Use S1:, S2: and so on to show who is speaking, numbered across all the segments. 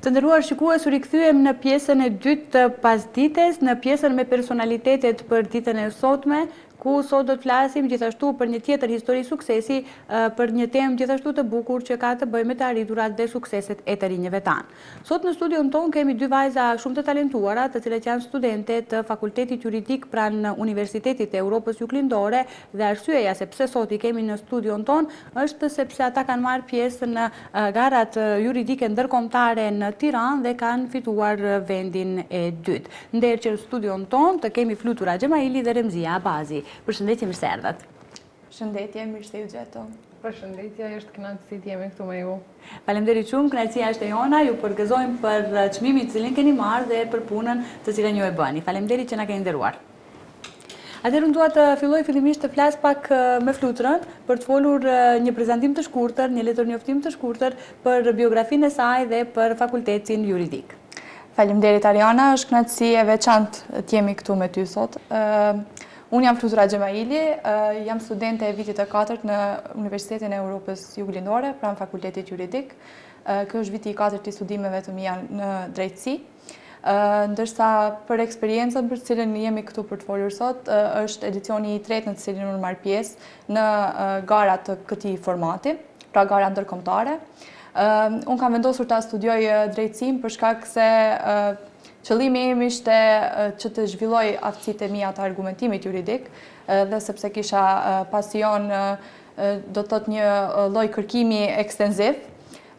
S1: Të nderuar shikues, u rikthyem në pjesën e dytë të pasdites, në pjesën me personalitetet për ditën e sotme, ku sot do të flasim gjithashtu për një tjetër histori suksesi, për një temë gjithashtu të bukur që ka të bëjë me të arriturat dhe sukseset e të rinjëve tanë. Sot në studion tonë kemi dy vajza shumë të talentuara, të cilët janë studente të Fakultetit Juridik pranë Universitetit të Europës Juglindore, dhe arsyeja se pse sot i kemi në studion tonë është sepse ata kanë marrë pjesë në garat juridike ndërkombëtare në Tiranë dhe kanë fituar vendin e dytë. Ndërqë në studion tonë të kemi Flutura Xhemaili dhe Remzia Abazi. Përshëndetje, mirë se erdhat.
S2: Përshëndetje, mirë se ju gjetëm.
S3: Përshëndetje, është kënaqësi të jemi këtu me ju.
S1: Faleminderit shumë, kënaqësia është e jona, ju përgëzojmë për çmimin të cilin keni marrë dhe për punën të cilën ju e bëni. Faleminderit që na keni nderuar. Atëherë dua të filloj fillimisht të flas pak me Fluturën për të folur një prezantim të shkurtër, një letër njoftim të shkurtër për biografinë e saj dhe për Fakultetin Juridik.
S2: Faleminderit Ariana, është kënaqësi e veçantë të jemi këtu me ty sot. Unë jam Flutura Xhemaili, jam studente e vitit të 4 në Universitetin e Europës Juglindore, pranë Fakultetit Juridik. Kjo është viti i 4 të studimeve të mia në drejtësi. Ndërsa për eksperiencën për cilën jemi këtu për të folur sot, është edicioni i 3 në të cilin unë marr pjesë në gara të këtij formati, pra gara ndërkombëtare. Unë kam vendosur ta studioj drejtësinë për shkak se qëllimi im ishte që të zhvilloj aftësitë e mia të argumentimit juridik, dhe sepse kisha pasion, do të thotë një lloj kërkimi ekstenziv,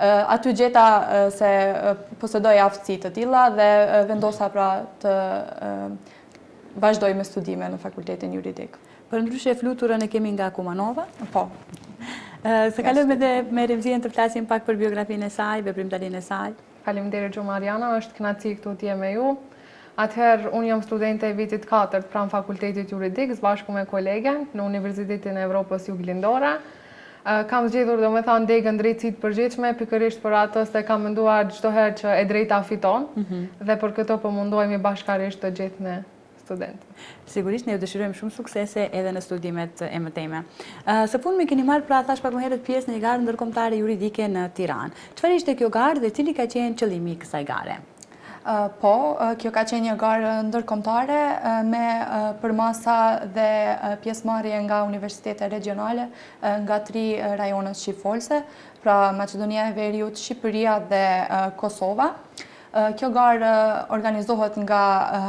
S2: aty gjeta se posedoj aftësi të tilla dhe vendosa pra të vazhdoj me studime në Fakultetin Juridik.
S1: Përndryshe Fluturën e kemi nga Kumanova?
S2: Po.
S1: Se kalojmë edhe me Remzien të flasim pak për biografinë e saj, veprimtarinë e saj.
S3: Faleminderit shumë Ariana, është kënaqësi këtu të jem me ju. Atëherë, unë jam studente e vitit 4 pranë Fakultetit Juridik, së bashku me kolegen në Universitetin e Evropës Juglindore. Kam zgjedhur domethënë degën drejtësitë përgjithshme, pikërisht për atë se kam menduar çdo herë që e drejta fiton, dhe për këtë po mundohemi bashkarisht të gjithë ne studentë.
S1: Sigurisht, ne ju dëshirojmë shumë suksese edhe në studimet e mëtejme. Së fundmi keni marrë, pra thash pak më herët, pjesë në një garë ndërkombëtare juridike në Tiranë. Çfarë ishte kjo garë dhe cili ka qenë qëllimi i kësaj gare?
S2: Po, kjo ka qenë një garë ndërkombëtare me përmasa dhe pjesëmarrje nga universitete regionale nga 3 rajonet shqipfolse, pra Maqedonia e Veriut, Shqipëria dhe Kosova. Kjo garë organizohet nga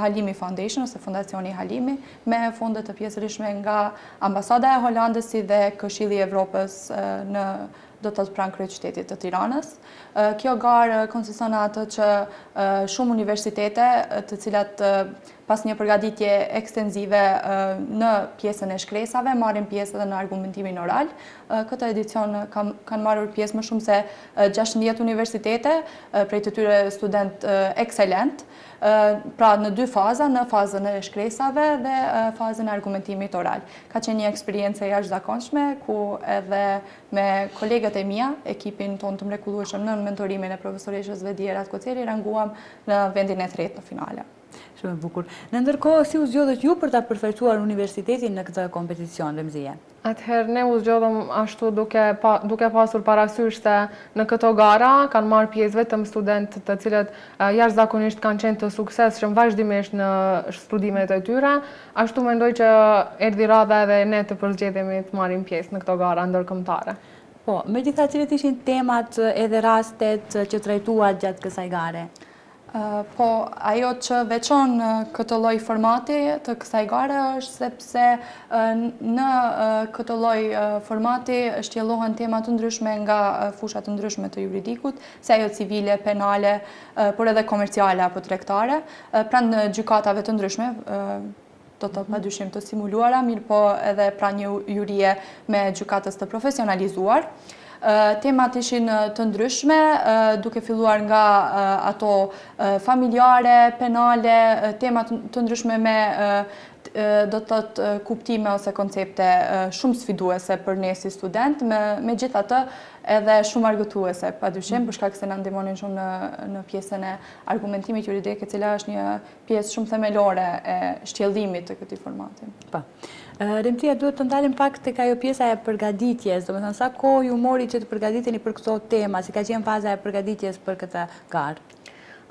S2: Halimi Foundation, ose Fondacioni Halimi, me fonde të pjesërishtme nga Ambasada e Holandës dhe Këshilli i Evropës në do të thotë pranë kryeqytetit të Tiranës. Kjo garë konsiston në atë që shumë universitete, të cilat pas një përgatitje ekstenzive në pjesën e shkresave, marrin pjesë edhe në argumentimin oral. Këtë edicion kanë marrur pjesë më shumë se 16 universitete, prej të tyre student ekselent, pra në 2 faza, në fazën e shkresave dhe fazën e argumentimit oral. Ka qenë një eksperiencë e jashtëzakonshme, ku edhe me kolegët e mia, ekipin tonë të mrekullueshëm në mentorimin e profesoreshës Vediera Koceri, ranguam në vendin e 3 në finale.
S1: Shumë e bukur. Në ndërkohë, si u zgjodhët ju për ta përfaqësuar universitetin në këtë kompeticion, Remzia?
S3: Atëherë, ne u zgjodhëm ashtu duke pasur parasysh se në këto gara kanë marrë pjesë vetëm studentë të cilët jashtëzakonisht kanë qenë të suksesshëm vazhdimisht në studimet e tyre. Ashtu mendoj që erdhi radha edhe ne të përzgjedhemi të marrim pjesë në këto gara ndërkombëtare.
S1: Po, megjithatë, cilat ishin temat edhe rastet që trajtuat gjatë kësaj gare?
S2: Po, ajo që veçon këtë lloj formati të kësaj gare është sepse në këtë lloj formati shtjellohen tema të ndryshme nga fusha të ndryshme të juridikut, se ajo civile, penale, por edhe komerciale apo tregtare, pranë gjykatave të ndryshme, do të padyshim të simuluara, mirë po edhe pranë një jurie me gjykatës të profesionalizuar. Temat ishin të ndryshme, duke filluar nga ato familjare, penale, temat të ndryshme me do të thotë kuptime ose koncepte shumë sfiduese për ne si student, megjithatë edhe shumë argëtuese, padyshim, për shkak se na ndihmonin shumë në pjesën e argumentimit juridik, e cila është një pjesë shumë themelore e shtjellimit të këtij formati.
S1: Po. Remcia, duhet të ndalim pak tek ajo pjesa e përgatitjes, domethënë sa kohë ju mori që të përgatiteni për këto tema, si ka qenë faza e përgatitjes për këtë garë?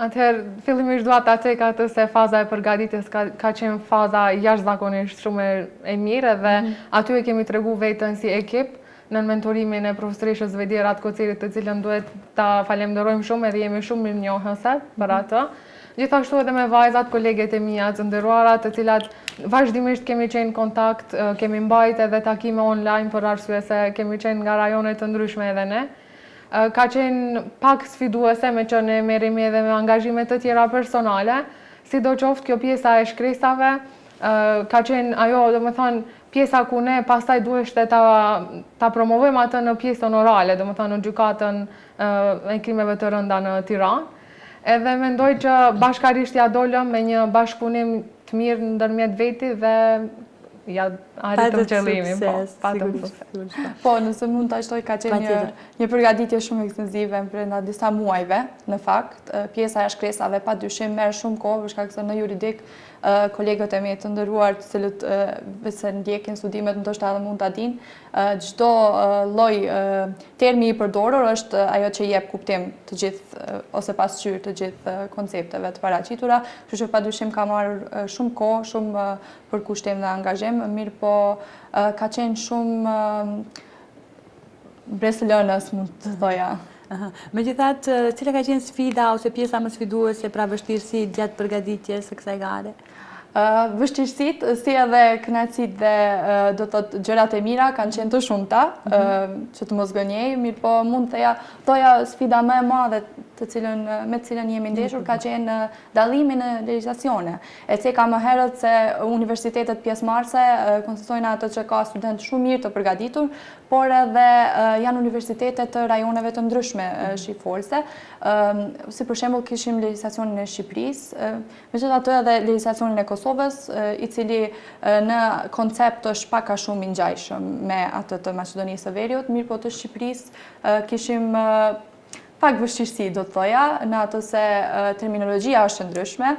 S3: Atëherë, fillimisht dua ta tek atë se faza e përgatitjes ka qenë faza jashtëzakonisht shumë e mirë dhe aty e kemi tregu veten si ekip në mentorimin e profesoreshës Vedira Kocirit, të cilën duhet ta falenderojmë shumë edhe jemi shumë mirënjohëse për atë. Gjithashtu edhe me vajzat, koleget e mia të nderuara, të cilat vazhdimisht kemi qenë në kontakt, kemi mbajt edhe takime online për arsye se kemi qenë nga rajone të ndryshme edhe ne. Ka qenë pak sfiduese me që ne merremi edhe me angazhime të tjera personale, sidoqoftë kjo pjesa e shkresave, ka qenë ajo, domethënë, pjesa ku ne pastaj duheshte ta promovojmë atë në pjesën orale, domethënë në gjykatën e krimeve të rënda në Tiranë. Edhe mendoj që bashkarisht ja dolëm me një bashkëpunim të mirë ndërmjet veti dhe ja arritëm qëllimin. Patëm sukses.
S2: Po, nëse mund ta shtoj, ka qenë një përgatitje shumë ekstensive brenda disa muajve, në fakt. Pjesa e shkresave padyshim merr shumë kohë, për shkak se në juridik kolegët e mi të nderuar, të cilët se ndjekin studimet ndoshta edhe mund ta dinë, çdo lloj termi i përdorur është ajo që jep kuptim të gjithë ose pasqyrë të gjithë koncepteve të paraqitura, kështu që padyshim ka marrë shumë kohë, shumë përkushtim dhe angazhim, mirë po ka qenë shumë breslënës, mund të thoja.
S1: Megjithatë, cila ka qenë sfida ose pjesa më sfiduese pra vështirësi gjatë përgatitjes së kësaj gare?
S2: Vështirësitë, si edhe kënaqësitë dhe do të thotë gjërat e mira kanë qenë të shumta, që të mos gënjej, mirë po mund të thoja sfida më e madhe me të cilën jemi ndeshur ka qenë dallimi në legjislacione. E ceka më herët se universitetet pjesëmarrëse konsistojnë ato që ka studentë shumë mirë të përgatitur, por edhe janë universitete të rajoneve të ndryshme shqipëfolse. Si për shembull kishim legjislacionin e Shqipërisë, megjithatë edhe legjislacionin e Kosovës, i cili në koncept është pak a shumë i ngjajshëm me atë të Maqedonisë së Veriut, mirë po të Shqipërisë kishim pak vështirësi, do të thoja, në atë se terminologjia është ndryshme.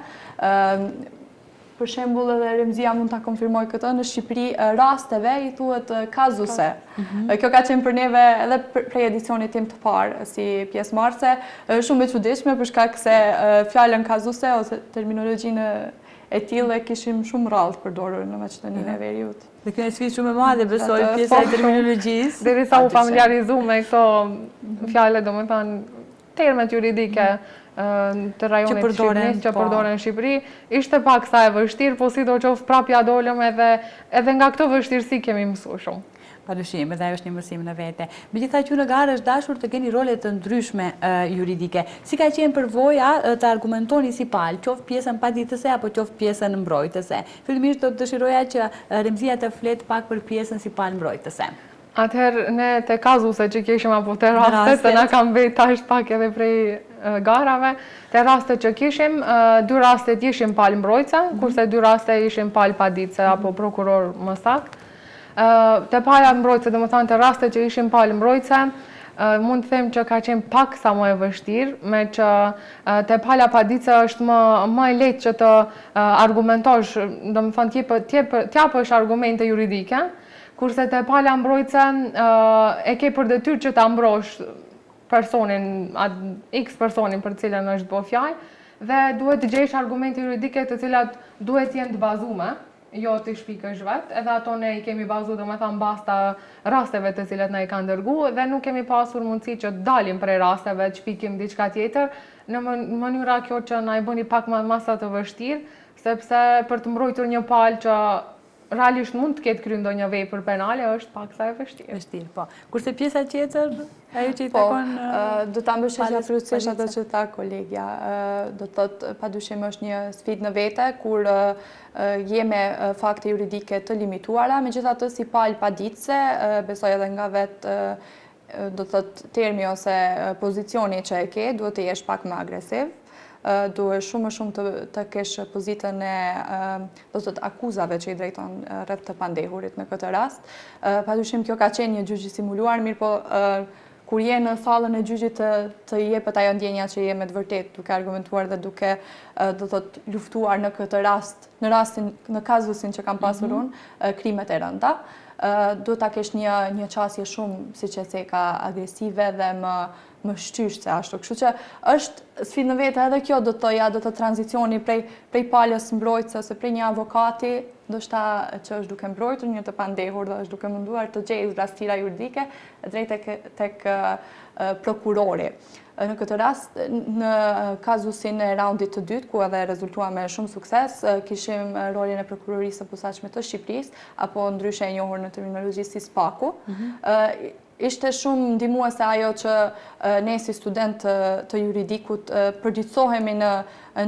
S2: Për shembull, edhe Remzia mund ta konfirmoj këtë, në Shqipëri rasteve i thuhet kazuse. Kjo ka qenë për neve edhe prej edicionit tim të parë si pjesëmarrëse shumë e çuditshme për shkak se fjalën kazuse ose terminologjinë e tillë kishim shumë rrallë përdorur në Maqedoninë e Veriut.
S1: Dhe kjo është sfidë shumë e madhe, besoj, pjesa e terminologjisë.
S3: Derisa u familiarizu me këto fjalë, domethënë termet juridike të rajonit të Shqipërisë që përdoren në Shqipëri, ishte pak sa e vështirë, po sidoqoftë prapë ja dolëm edhe nga këtë vështirësi kemi mësuar shumë.
S1: Padyshim, edhe ajo është një mësim në vete. Megjithatë që në garë është dashur të keni role të ndryshme juridike. Si ka qenë përvoja të argumentoni si palë, qoftë pjesën paditëse apo qoftë pjesën mbrojtëse? Fillimisht do të dëshiroja që Remzia të flet pak për pjesën si palë mbrojtëse.
S3: Atëherë ne te kazuse që kishim apo te rastet, se na kam bërë tash pak edhe prej garave, te rastet që kishim, 2 rastet ishim palë mbrojtëse, kurse 2 raste ishim palë paditëse apo prokuror më saktë. Te pala mbrojtëse, dhe më thanë të raste që ishim palë mbrojtëse, mund të them që ka qenë pak sa më e vështirë, me që te pala paditëse është më e lehtë që të argumentosh, dhe më thanë t'japësh argumente juridike, kurse te pala mbrojtëse e ke për detyrë që ta mbrosh personin, X personin për cilën është bërë fjalë, dhe duhet të gjesh argumente juridike të cilat duhet jenë të bazume, jo të shpikësh vetë, edhe ato ne i kemi bazu dhe me thamë basta rasteve të cilat ne i kanë dërgu dhe nuk kemi pasur mundësi që dalim prej rasteve të shpikim diçka tjetër në mënyra kjo që na i bëni pak masa të vështirë, sepse për të mbrojtur një palë që realisht mund të ketë kryer ndonjë vepër penale është pak sa e vështirë.
S1: Vështirë, po. Kurse pjesa tjetër, ajo që i takon
S2: do ta mbështetja plotësisht ato që tha kolegja. Do të thotë padyshim është një sfidë në vete kur jeme fakte juridike të limituara, megjithatë si palë paditëse, besoj edhe nga vetë do të thotë termi ose pozicioni që e ke, duhet të jesh pak më agresiv. Duhet shumë të kesh pozitën e do të thotë akuzave që i drejton rreth të pandehurit në këtë rast. Padyshim kjo ka qenë një gjyq i simuluar, mirë po kur je në sallën e gjyqit të jepet ajo ndjenja që je me të vërtet duke argumentuar dhe duke do thot luftuar në këtë rast, në kazusin që kam pasur unë, krimet e rënda. Duhet ta kesh një qasje shumë, siç e theka, agresive dhe më shtysh se ashtu. Kështu që është sfidë në vete edhe kjo, do të tranzicioni prej palës mbrojtëse ose prej një avokati, ndoshta që është duke mbrojtur një të pandehur dhe është duke munduar të gjejë rastira juridike drejt tek prokurori. Në këtë rast, në kazusin e raundit të dytë, ku edhe rezultua me shumë sukses, kishim rolin e prokurorisë së posaçme të Shqipërisë, apo ndryshe e njohur në terminologji si SPAKU. Ishte shumë ndihmuese ajo që ne si student të juridikut përgjithsohemi në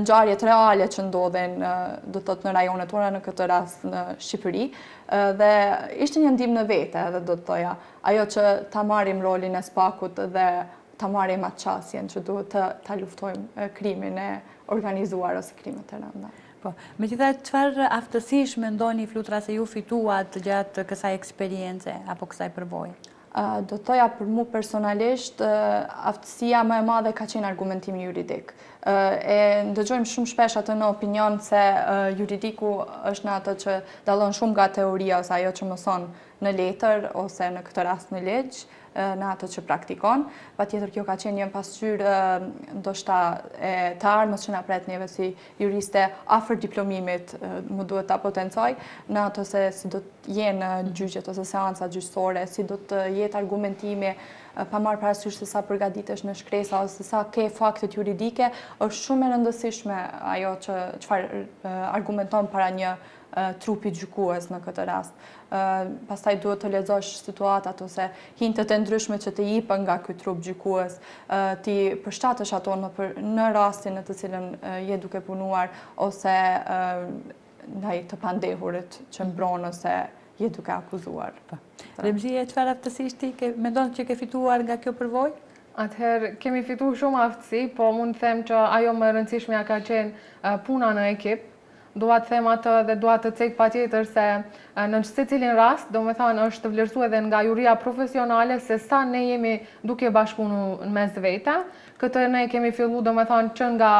S2: ngjarjet reale që ndodhen do të thotë në rajonet tona, në këtë rast në Shqipëri, dhe ishte një ndihmë në vete, edhe do të thoja, ajo që ta marrim rolin e SPAKut dhe ta marrim atë qasjen që duhet ta luftojmë krimin e organizuar ose krimet e rënda.
S1: Po, megjithatë, çfarë aftësish mendoni Flutura se ju fituat gjatë kësaj eksperience apo kësaj përvoje?
S2: Do të thoja për mu personalisht, aftësia më e madhe ka qenë argumentimi juridik. Ndëgjojmë shumë shpesh atë në opinion se juridiku është në atë që dallon shumë nga teoria ose ajo që mëson në letër ose në këtë rast në ligj, në atë që praktikon. Patjetër kjo ka qenë një pasqyrë ndoshta e të ardhmës që na pret neve si juriste afër diplomimit, më duhet ta potencoj, në atë se si do të jenë gjyqet ose seanca gjyqësore, si do të jetë argumentimi, pa marrë parasysh se sa përgatitesh në shkresa ose sa ke faktet juridike, është shumë e rëndësishme ajo që çfarë argumenton para një trupi gjykues në këtë rast. Pastaj duhet të lexosh situatat ose hintet e ndryshme që të jepën nga ky trup gjykues, ti përshtatesh ato në rastin në të cilën je duke punuar ose ndaj të pandehurit që mbron ose je duke akuzuar.
S1: Remzije, çfarë aftësish ti mendon që ke fituar nga kjo përvojë?
S3: Atëherë, kemi fituar shumë aftësi, po mund të them që ajo më e rëndësishmja ka qenë puna në ekip. Dua të them atë dhe dua të cek patjetër se në secilin rast, domethënë është të vlerësuar edhe nga juria profesionale se sa ne jemi duke bashkëpunuar mes vete. Këtë ne kemi filluar domethënë që nga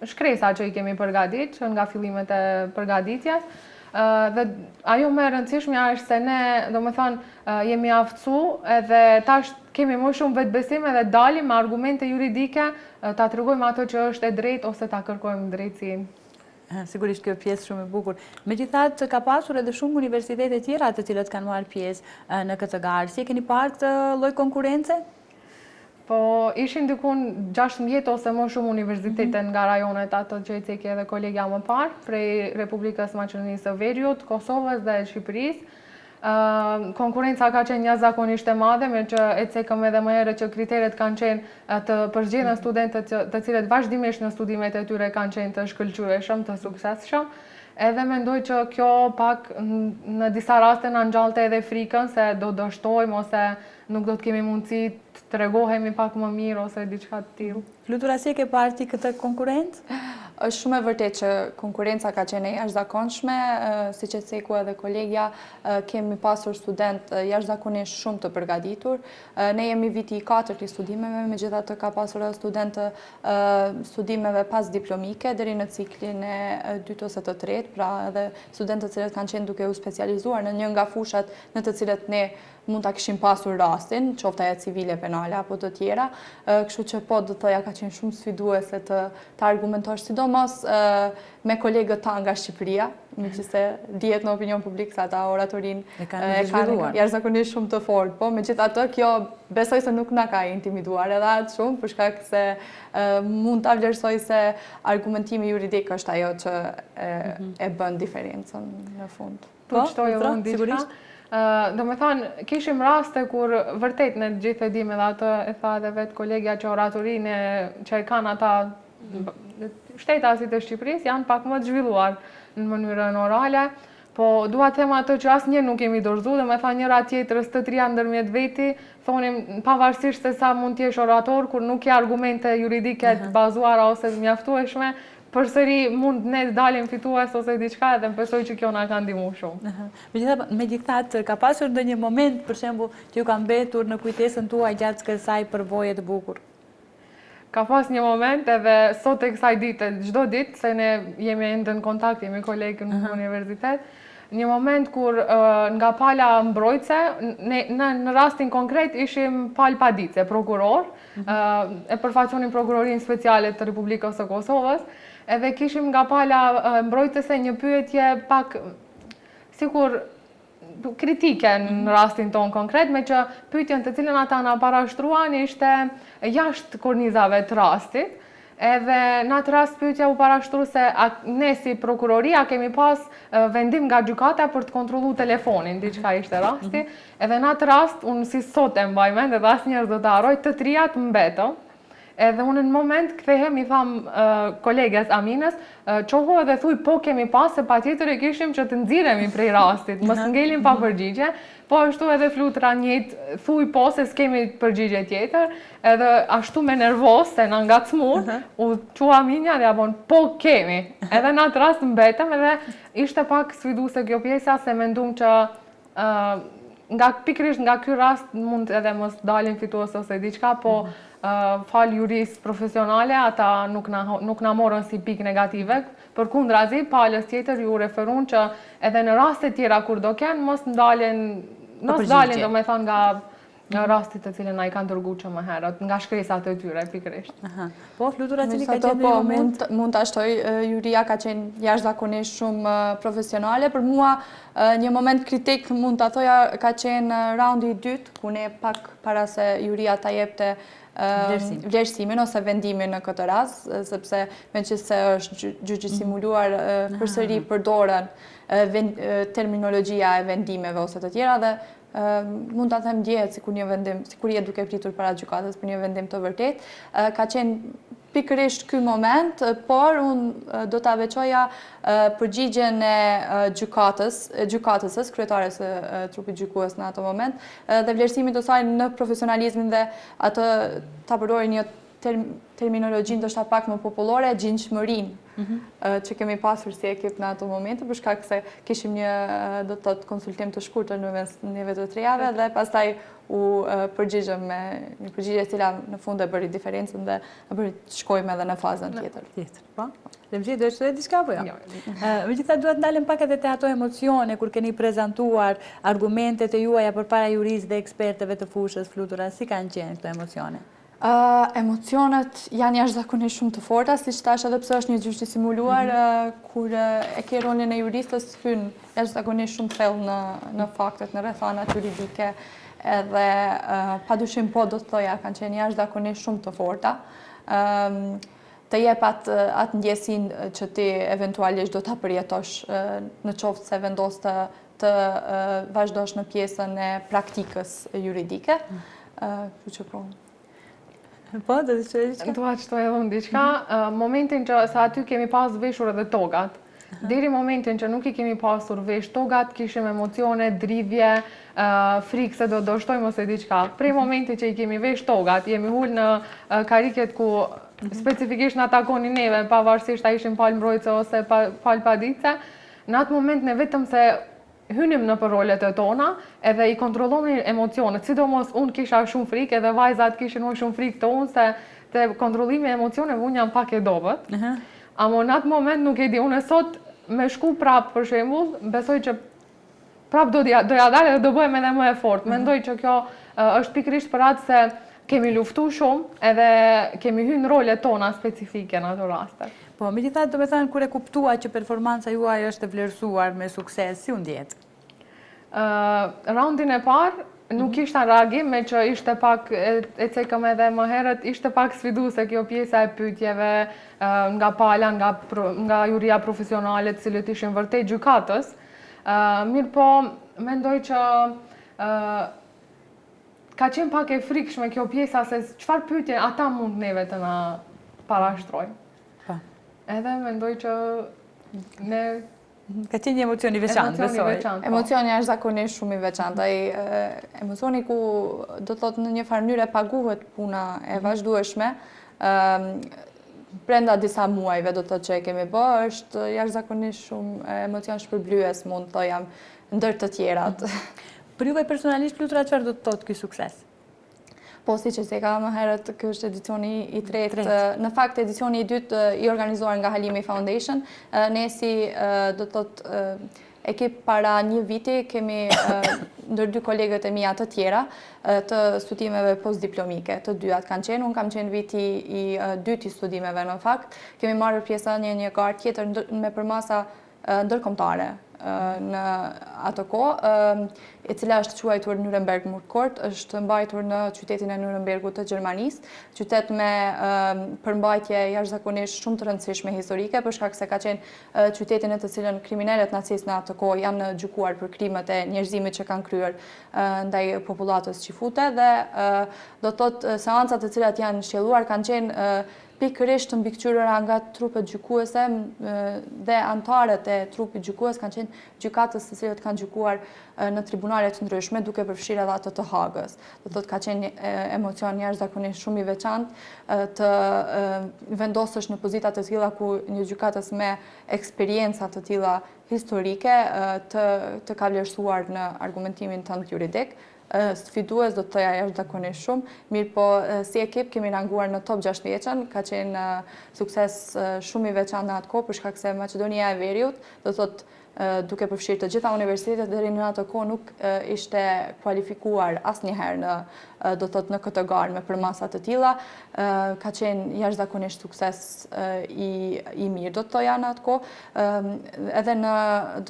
S3: shkresa që i kemi përgatitur, që nga fillimet e përgatitjes. Dhe ajo më e rëndësishmja është se ne domethënë jemi aftësuar edhe tash kemi më shumë vetbesim edhe dalim me argumente juridike, ta tregojmë ato që është e drejtë ose ta kërkojmë drejtësinë.
S1: Sigurisht kjo pjesë shumë e bukur. Megjithatë, ka pasur edhe shumë universitete tjera të cilët kanë marrë pjesë në këtë garë. Si e keni parë këtë lloj konkurrence?
S3: Po, ishin dikun 16 ose më shumë universitete nga rajonet ato që i ceki edhe kolegja më parë, prej Republikës Maqedonisë së Veriut, Kosovës dhe Shqipërisë. Konkurenca ka qenë jashtëzakonisht e madhe, me që e cekëm edhe më herët që kriteret kanë qenë të përgjithshëm studentët të cilët vazhdimisht në studimet e tyre kanë qenë të shkëlqyeshëm, të suksesshëm. Edhe mendoj që kjo pak në disa raste na ngjallte edhe frikën se do dështojmë ose nuk do të kemi mundësi të tregohemi pak më mirë ose diçka të tillë.
S1: Flutura, si e ke parë ti këtë konkurrencë?
S2: Është shumë e vërtetë që konkurenca ka qenë e jashtëzakonshme, siç e theku edhe kolegja, kemi pasur student jashtëzakonisht shumë të përgatitur. Ne jemi viti i 4 i studimeve, megjithatë ka pasur edhe student të studimeve pas diplomike deri në ciklin e 2 ose të 3, pra edhe studentët të cilët kanë qenë duke u specializuar në një nga fushat në të cilët ne mund ta kishim pasur rastin, qoftë ajo civile, penale apo të tjera, kështu që po do të thoja ka qenë shumë sfiduese të argumentosh, sidomos me kolegët ta nga Shqipëria, megjithëse dihet në opinion publik se ata oratorinë
S1: e kanë
S2: jashtëzakonisht shumë të fortë, po megjithatë kjo besoj se nuk na ka intimiduar edhe atë shumë, për shkak se mund ta vlerësoj se argumentimi juridik është ajo që e bën diferencën në fund.
S3: Po, sigurisht. Do me thonë, kishim raste kur vërtet në gjithë e dim edhe atë e tha edhe vetë kolegja që oratorinë që e kanë ata shtetasit e Shqipërisë janë pak më të zhvilluar në mënyrën orale, po dua të them atë që asnjë nuk kemi dorëzuar, do me thonë njëra tjetrës të trija ndërmjet veti, thonim pavarësisht se sa mund të jesh orator kur nuk ke argumente juridike të bazuara ose të mjaftueshme, përsëri mund ne të dalim fitues ose diçka dhe më besoj që kjo na ka ndihmuar shumë.
S1: Megjithatë, ka pasur ndonjë moment, për shembull, që ju ka mbetur në kujtesën tuaj gjatë kësaj përvoje të bukur?
S3: Ka pas një moment edhe sot e kësaj dite, çdo ditë, se ne jemi ende në kontakt, jemi kolegë në universitet, një moment kur nga pala mbrojtëse, në rastin konkret ishim palë padice, prokuror, e përfaqësonin prokurorin speciale të Republikës së Kosovës, edhe kishim nga pala mbrojtëse një pyetje pak, sikur kritike në rastin tonë konkret, me që pyetjen të cilën ata na parashtruan ishte jashtë kornizave të rastit, edhe në atë rast pyetja u parashtru se ne si prokuroria kemi pas vendim nga gjykata për të kontrollu telefonin, diçka ishte rasti, edhe në atë rast, unë si sot e mbaj mend, edhe asnjëherë do ta harroj, të trijat mbetëm. Edhe unë në moment kthehem i tham koleges Aminës, qoho edhe thuj po kemi pas se patjetër e kishim që të nxirremi prej rastit, mos ngelim pa përgjigje, po ashtu edhe flutra njëjtë thuj po se s'kemi përgjigje tjetër, edhe ashtu me nervoz se na ngacmur, u qua Aminja dhe ja bon po kemi. Edhe në atë rast mbetëm edhe ishte pak sfiduese kjo pjesa se mendum që pikërisht nga ky rast mund edhe mos dalin fitues ose diçka, po fal juris profesionale, ata nuk na morën si pikë negative, përkundrazi, palës tjetër ju referun që edhe në raste tjera kur do kenë, mos dalin do me thonë nga rastit të cilën na i kanë dërguar që më herët, nga shkresat e tyre pikërisht.
S1: Po, flutura cili ka qenë në moment?
S2: Mund të ashtoj, juria ka qenë jashtëzakonisht shumë profesionale. Për mua, një moment kritik mund të thoja ka qenë raundi i dytë, ku ne pak para se juria ta jepte vlerësimin ose vendimin në këtë rast, sepse me që se është gjyqi simuluar përsëri përdoren terminologjia e vendimeve ose të tjera dhe mund të them ndjehet sikur një vendim, sikur je duke pritur para gjykatës për një vendim të vërtet, ka qenë pikërisht ky moment, por unë do ta veçoja përgjigjen e gjykatësës, kryetares së trupit gjykues në ato moment, dhe vlerësimit të saj në profesionalizmin dhe atë ta përdori një terminologji ndoshta pak më popullore, gjinjshmërinë që kemi pasur si ekip në ato momente, për shkak se kishim një do të thotë konsultim të shkurtër në mes njëve të 3 javë dhe pastaj u përgjigjëm me një përgjigje e cila në fund e bëri diferencën dhe e bëri të shkojmë edhe në fazën tjetër.
S1: Po? Lemxhi, do të thotë diçka apo jo? Megjithatë duhet ndalem pak edhe te ato emocione kur keni prezantuar argumentet e juaja përpara juristë dhe ekspertëve të fushës flutura, si kanë qenë këto emocione?
S2: Emocionet janë jashtëzakonisht shumë të forta, siç thash edhe pse është një gjyq i simuluar, kur e ke rolin e juristës hyn jashtëzakonisht shumë thellë në faktet, në rrethanat juridike, edhe padyshim po do të thoja kanë qenë jashtëzakonisht shumë të forta. Të jep atë ndjesinë që ti eventualisht do ta përjetosh në qoftë se vendos të vazhdosh në pjesën e praktikës juridike. Kështu që po.
S1: Po, do të shojë diçka?
S3: Dua të shtoj edhe unë diçka. Momentin që sa aty kemi pas veshur edhe togat. Deri momentin që nuk i kemi pasur vesh togat, kishim emocione, dridhje, frikë se do shtojmë ose diçka. Prej momentit që i kemi vesh togat, jemi hul në kariket ku specifikisht na takonin neve, pavarësisht a ishim palë mbrojtëse ose palë padice, në atë moment ne vetëm se hynim në për rolet e tona edhe i kontrollonin emocionet, sidomos unë kisha shumë frikë edhe vajzat kishin më shumë frikë të unë se te kontrollimi e emocioneve unë jam pak e dobët. Amo në atë moment nuk e di, unë sot me shku prap për shembull, besoj që prap doja dalë dhe do bëhem edhe më e fortë. Mendoj që kjo është pikërisht për atë se kemi luftu shumë edhe kemi hyrë në rolet tona specifike në ato raste.
S1: Po, megjithatë do të thënë kur e kuptua që performanca juaj është e vlerësuar me sukses, si u ndjet?
S3: Raundin e parë nuk ishte reagim, me që ishte pak, e cekëm edhe më herët, ishte pak sfiduese kjo pjesa e pyetjeve nga pala, nga juria profesionale, të cilët ishin vërtet gjykatës. Mirë po, mendoj që ka qenë pak e frikshme kjo pjesa se çfarë pyetje ata mund neve të na parashtrojnë. Edhe mendoj që ne...
S1: Ka qenë një emocion i veçantë, besoj.
S2: Emocioni është zakonisht shumë i veçantë. Emocioni ku do të thotë në një farë mënyrë paguhet puna e vazhdueshme, brenda disa muajve do të që e kemi bë, është jashtëzakonisht shumë emocion shpërblyes, mund të jam ndër të tjerat.
S1: Për juve personalisht, Lutra, çfarë do të thotë ky sukses?
S2: Po, si që se ka më herët, kjo është edicioni i tretë. Në fakt, edicioni i dytë i organizuar nga Halimi Foundation. Ne si do të thotë ekip para një viti kemi ndër dy kolegët e mia të tjera të studimeve postdiplomike. Të dyat kanë qenë, unë kam qenë viti i dytë i studimeve në fakt. Kemi marrë pjesë një garë tjetër me përmasa ndërkombëtare në ato kohë, e cila është quajtur Nuremberg Moot Court, është mbajtur në qytetin e Nurembergut të Gjermanisë, qytet me përmbajtje jashtëzakonisht shumë të rëndësishme historike, për shkak se ka qenë qytetin e të cilën kriminalet nacistë në ato kohë janë gjykuar për krimet e njerëzimit që kanë kryer ndaj popullatës qifute, dhe do të thotë seancat të cilat janë shjelluar kanë qenë pikërisht të mbikëqyrëra nga trupet gjykuese dhe antarët e trupit gjykues kanë qenë gjykatës të cilët kanë gjykuar në tribunale të ndryshme, duke përfshirë edhe ato të Hagës. Do thotë ka qenë emocion jashtëzakonisht shumë i veçantë të vendosësh në pozita të tilla ku një gjykatës me eksperjenca të tilla historike të ka vlerësuar në argumentimin tënd juridik. Sfidues do të thoja jashtëzakonisht shumë, mirë po si ekip kemi ranguar në top 6 vjeçën, ka qenë sukses shumë i veçantë në atë kohë, për shkak se Maqedonia e Veriut, do thotë duke përfshirë të gjitha universitetet deri në atë kohë nuk ishte kualifikuar asnjëherë do thotë në këtë garë me përmasa të tilla, ka qenë jashtëzakonisht sukses i mirë do të thoja në atë kohë, edhe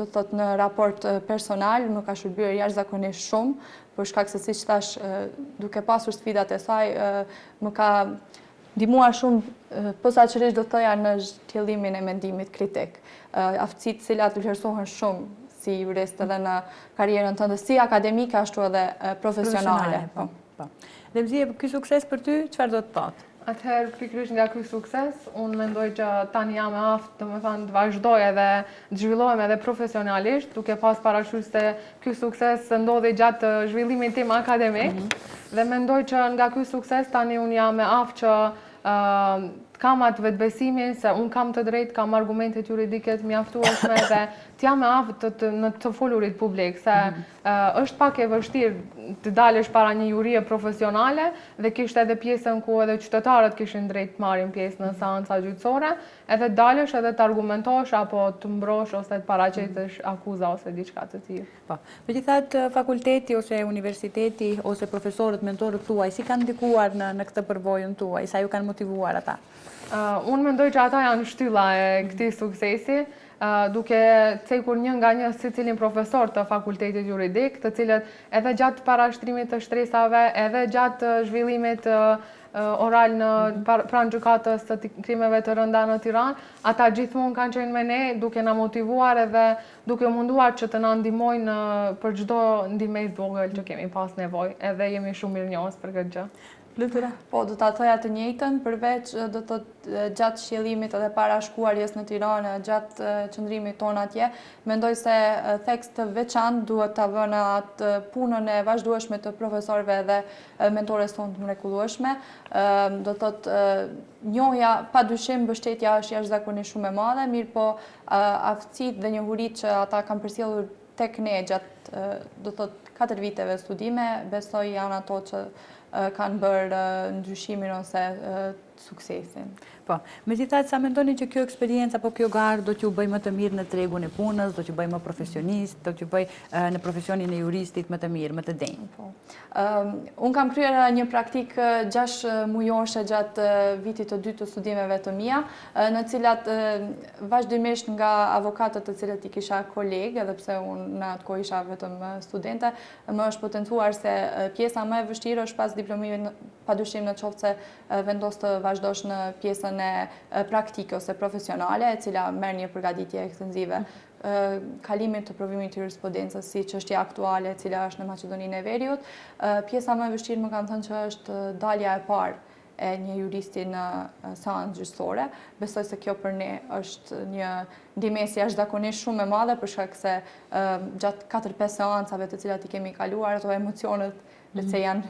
S2: do thotë në raport personal më ka shërbyer jashtëzakonisht shumë, për shkak se siç thash, duke pasur sfidat e saj, më ka ndihmuar shumë posaçërisht do të thoja në zhvillimin e mendimit kritik. Aftësitë të cilat vlerësohen shumë si jurist edhe në karrierën tënde si akademike ashtu edhe profesionale.
S1: Lemzie, ky sukses për ty çfarë do të thotë?
S3: Atëherë, pikërisht nga ky sukses, unë mendoj që tani jam e aftë, domethënë të vazhdoj edhe të zhvillohem edhe profesionalisht, duke pas parasysh se ky sukses ndodhi gjatë zhvillimit tim akademik, dhe mendoj që nga ky sukses tani unë jam e aftë që kam atë vetbesimin se unë kam të drejtë, kam argumentet juridike të mjaftueshme dhe t'jam e aftë në të folurit publik, se është pak e vështirë të dalësh para një jurie profesionale dhe kishte edhe pjesën ku edhe qytetarët kishin drejtë marrin pjesë në seanca gjyqësore, edhe dalësh edhe të argumentosh apo të mbrosh ose të paraqetesh akuza ose diçka të tillë.
S1: Po. Megjithatë, fakulteti ose universiteti ose profesorët, mentorët tuaj si kanë ndikuar në këtë përvojën tuaj, sa ju kanë motivuar ata?
S3: Unë mendoj që ata janë shtylla e këtij suksesi, duke cekur një nga një secilin profesor të fakultetit juridik, të cilët edhe gjatë parashtrimit të shtresave, edhe gjatë zhvillimit oral në pranë gjykatës të krimeve të rënda në Tiranë, ata gjithmonë kanë qenë me ne, duke na motivuar edhe duke munduar që të na ndihmojnë për çdo ndihmë të vogël që kemi pas nevojë, edhe jemi shumë mirënjohës për këtë gjë.
S1: Lutura?
S2: Po, do ta thoja të njëjtën, përveç do të gjatë shjellimit edhe para shkuarjes në Tiranë, gjatë qëndrimit tonë atje, mendoj se theks të veçantë duhet ta vënë atë punën e vazhdueshme të profesorëve dhe mentores tonë të mrekullueshme. Do thotë njohja, padyshim mbështetja është jashtëzakonisht shumë e madhe, mirë po aftësitë dhe njohuritë që ata kanë përcjellur tek ne gjatë do thotë 4 viteve studime, besoj janë ato që kanë bërë ndryshimin ose suksesin.
S1: Po, megjithatë, sa mendoni që kjo eksperiencë apo kjo garë do t'ju bëj më të mirë në tregun e punës, do t'ju bëj më profesionist, do t'ju bëj në profesionin e juristit më të mirë, më të denjë?
S2: Po. Unë kam kryer një praktik 6 mujoshe gjatë vitit të dytë të studimeve të mia, në cilat vazhdimisht nga avokatët të cilët i kisha kolegë, edhe pse unë në atë kohë isha vetëm studente, më është potencuar se pjesa më e vështirë është pas diplomimit, padyshim në qoftë se vendos të vazhdosh në pjesën e praktike ose profesionale, e cila merr një përgatitje ekstenzive. Kalimin të provimit të jurisprudencës si çështja aktuale e cila është në Maqedoninë e Veriut. Pjesa më e vështirë më kanë thënë që është dalja e parë e një juristi në seancë gjyqësore. Besoj se kjo për ne është një ndihmësi jashtëzakonisht shumë e madhe, për shkak se gjatë 4-5 seancave të cilat i kemi kaluar, ato emocionet se janë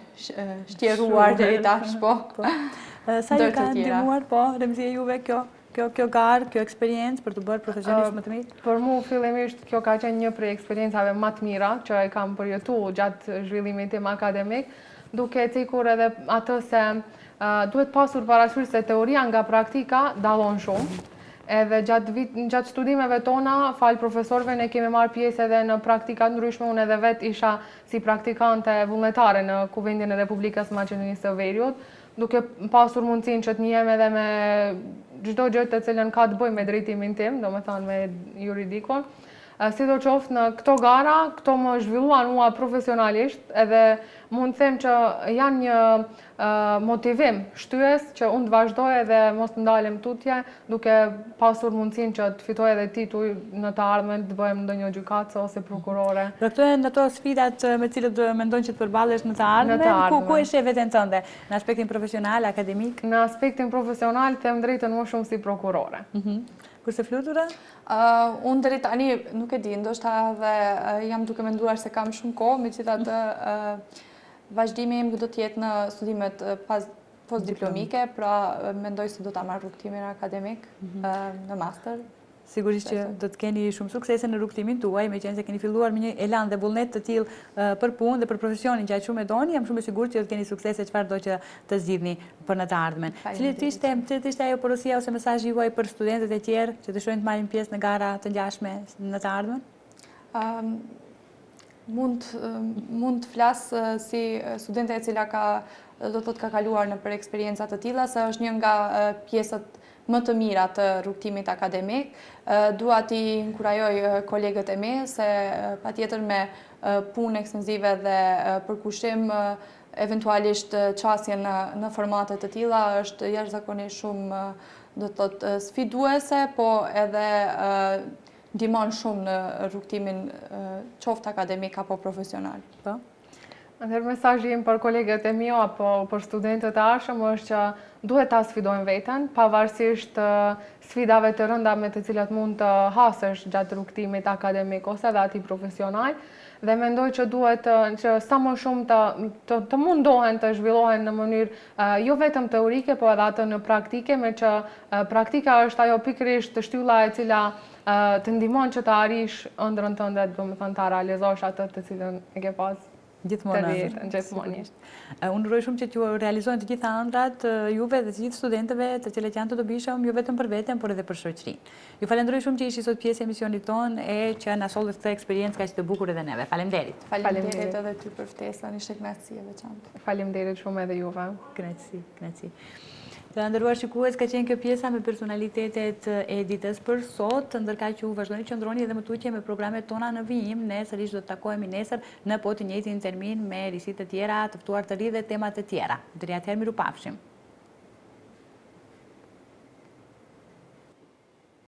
S2: shtjeruar deri tash, po.
S1: Sa ju ka ndihmuar, po, Remzia, juve kjo garë, kjo eksperiencë për të bërë profesionisht më të mirë?
S3: Për mu, fillimisht, kjo ka qenë një prej eksperiencave më të mira që e kam përjetu gjatë zhvillimit tim akademik, duke cikur edhe atë se duhet pasur parasysh se teoria nga praktika dallon shumë. Edhe gjatë studimeve tona, falë profesorve, ne kemi marrë pjesë edhe në praktika ndryshme, unë edhe vetë isha si praktikante vullnetare në Kuvendin e Republikës Maqedonisë së Veriut, duke pasur mundësinë që të njihem edhe me çdo gjë të cilën ka të bëjë me drejtimin tim, domethënë me juridikun. Sidoqoftë në këto gara, këto më zhvilluan mua profesionalisht, edhe mund të them që janë një motivim shtyes që unë të vazhdoj edhe mos të ndalem tutje, duke pasur mundësinë që të fitoj edhe titull në të ardhmen, të bëhem ndonjë gjykatëse ose prokurore.
S1: Dhe këto janë ato sfidat me cilët mendon që të përballesh në të ardhmen, ku e sheh veten tënde? Në aspektin profesional, akademik?
S3: Në aspektin profesional, them drejtën më shumë si prokurore.
S1: Kurse Flutura?
S2: Unë deri tani nuk e di, ndoshta dhe jam duke menduar se kam shumë kohë, megjithatë vazhdimi im do të jetë në studimet postdiplomike, pra mendoj se do ta marr rrugtimin akademik në master.
S1: Sigurisht që do të keni shumë suksese në rrugtimin tuaj, meqense keni filluar me një elan dhe vullnet të tillë për punë dhe për profesionin që aq shumë e doni, jam shumë e sigurt që do të keni suksese çfarëdo që të zgjidhni për në të ardhmen. Cilat ishte ajo porosia ose mesazhi juaj për studentët e tjerë që dëshirojnë të marrin pjesë në gara të ngjashme në të ardhmen?
S2: Mund të flas si studente e cila do të ka kaluar në për eksperienca të tilla, se është një nga pjesët më të mira të rrugtimit akademik. Dua t'i inkurajoj kolegët e mi se patjetër me punë ekstensive dhe përkushtim eventualisht qasje në formate të tilla është jashtëzakonisht shumë do të thotë sfiduese, po edhe ndihmon shumë në rrugtimin qoftë akademik apo profesional.
S1: Po.
S3: Atëherë mesazhi im për kolegët e mi apo për studentët e ardhshëm është që duhet ta sfidojnë veten, pavarësisht sfidave të rënda me të cilat mund të hasësh gjatë rrugtimit akademik ose edhe atij profesional, dhe mendoj që duhet që sa më shumë të mundohen të zhvillohen në mënyrë jo vetëm teorike, po edhe atë në praktike, me që praktika është ajo pikërisht shtylla e cila të ndihmon që të arrish ëndrrën tënde, domethënë ta realizosh atë të cilën e ke pas
S1: gjithmonë. Unë uroj shumë që t'ju realizojnë të gjitha ëndrat juve dhe të gjithë studentëve të cilët janë të dobishëm, jo vetëm për veten, por edhe për shoqërinë. Ju falenderoj shumë që ishi sot pjesë e emisionit tonë e që na solli këtë eksperiencë kaq të bukur edhe neve. Faleminderit.
S2: Faleminderit edhe ty për ftesën, ishte kënaqësi e veçantë.
S3: Faleminderit shumë edhe juve.
S1: Kënaqësi. Të nderuar shikues, ka qenë kjo pjesa me personalitetet e ditës për sot, ndërkaq që ju vazhdoni qëndroni edhe më tutje me programet tona në vijim. Ne sërish do të takohemi nesër në po të njëjtin termin me risit të tjera, të ftuar të ri dhe tema të tjera. Deri atëherë, mirupafshim.